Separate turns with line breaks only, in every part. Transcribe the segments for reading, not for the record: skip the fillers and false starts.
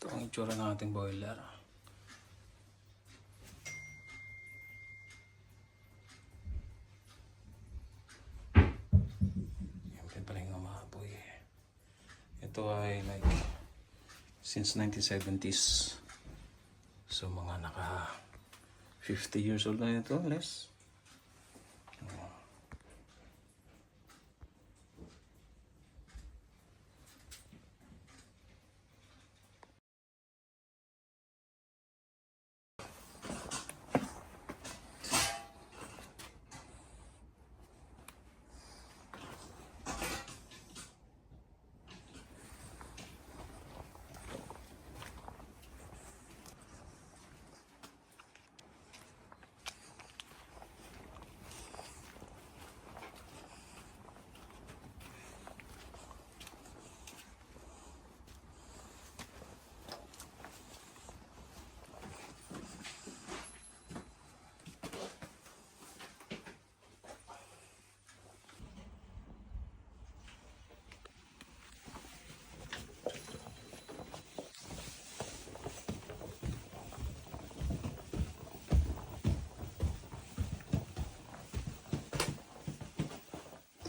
Ito ang itsura ng ating boiler. Yan pala yung umapoy. Ito ay like since 1970s. So mga naka 50 years old na ito, less.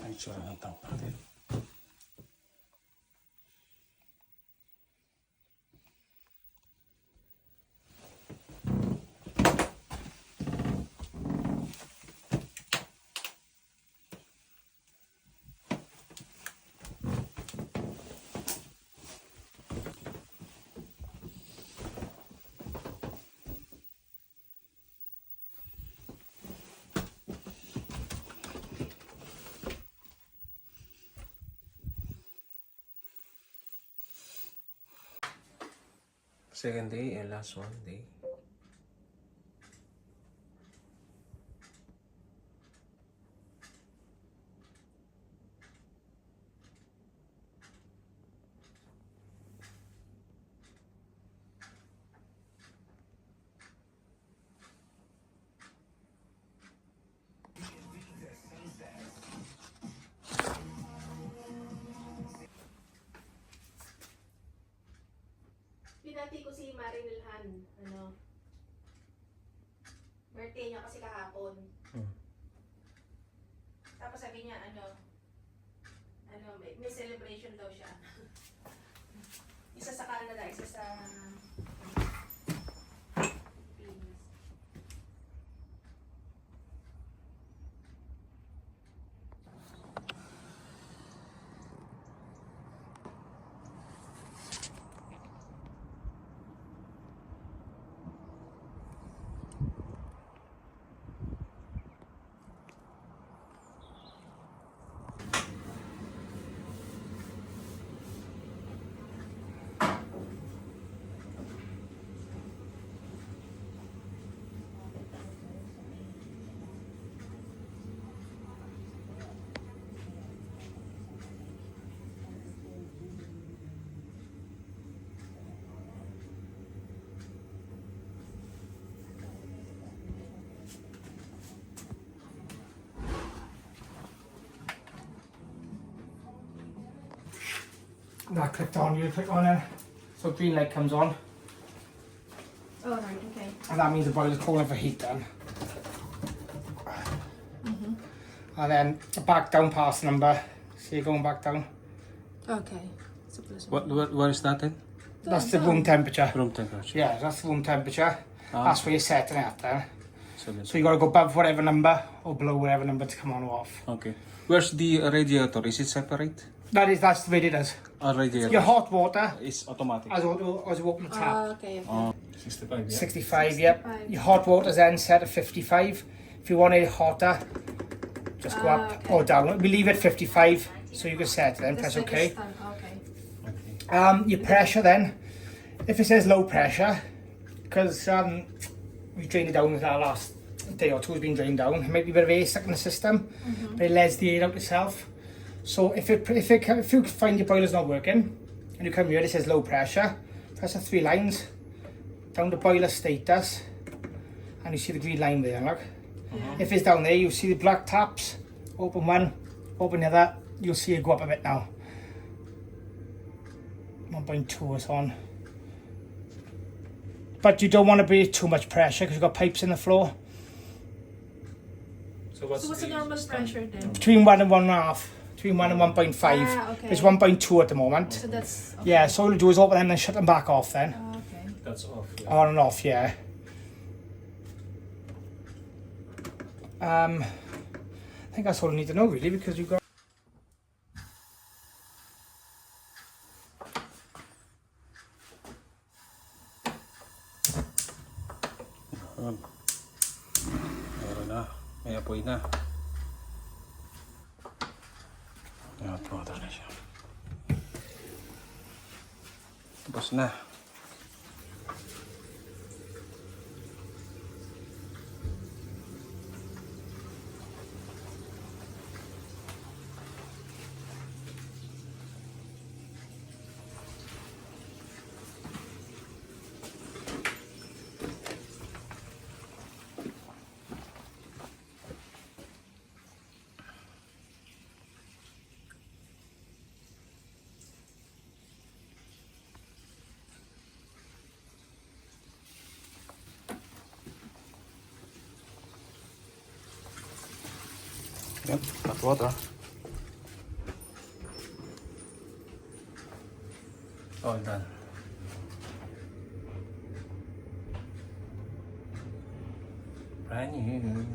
Ang itsura ng tank natin. Second day and last one day.
Binati ko si Marinelhan, birthday niya kasi kahapon. Tapos sabi niya, may celebration daw siya. Isa sa Canada, isa sa Pilipinas.
That clicked on, you click on it, so green light comes on,
Oh, right, okay.
and that means the boiler's calling for heat then. And then the back down pass number, so you're going back down.
Okay.
What is that then?
That's the room temperature.
Room temperature.
Yeah, that's the room temperature.
Ah.
That's where you're setting it at then.
So
So you got to go above whatever number or below whatever number to come on or off.
okay. Where's the radiator? Is it separate?
That's the way it is.
Radiator.
Your hot water,
It's automatic.
as you open the tap,
Okay.
65, yeah.
65, yep.
65.
Your hot water's then set at 55. If you want it hotter, just go up
Okay.
or down. We leave it 55, so you can set it then, press OK. Your pressure then, if it says low pressure, because we drained it down with our last day or two, it's been drained down. It might be a bit of air stuck in the system, but it lets the air out itself. So if you find your boiler's not working, and you come here, it says low pressure, press the 3 lines, down to boiler status, and you see the green line there, look. If it's down there, you see the black taps, open one, open the other, you'll see it go up a bit now. 1.2 is on. but you don't want to be too much pressure because you've got pipes in the floor.
So
So what's the normal pressure then?
Between 1 and 1.5. Between 1 and 1.5.
Ah, okay.
It's 1.2 at the moment.
So that's okay.
Yeah, so all you do is open them and shut them back off then.
Ah, okay.
That's off. Yeah.
On and off, yeah. I think that's all I need to know really, because you've got...
Meron na. May apoy na. Hot water na siya. Tapos na. Yep, hot water. All done. Brand new.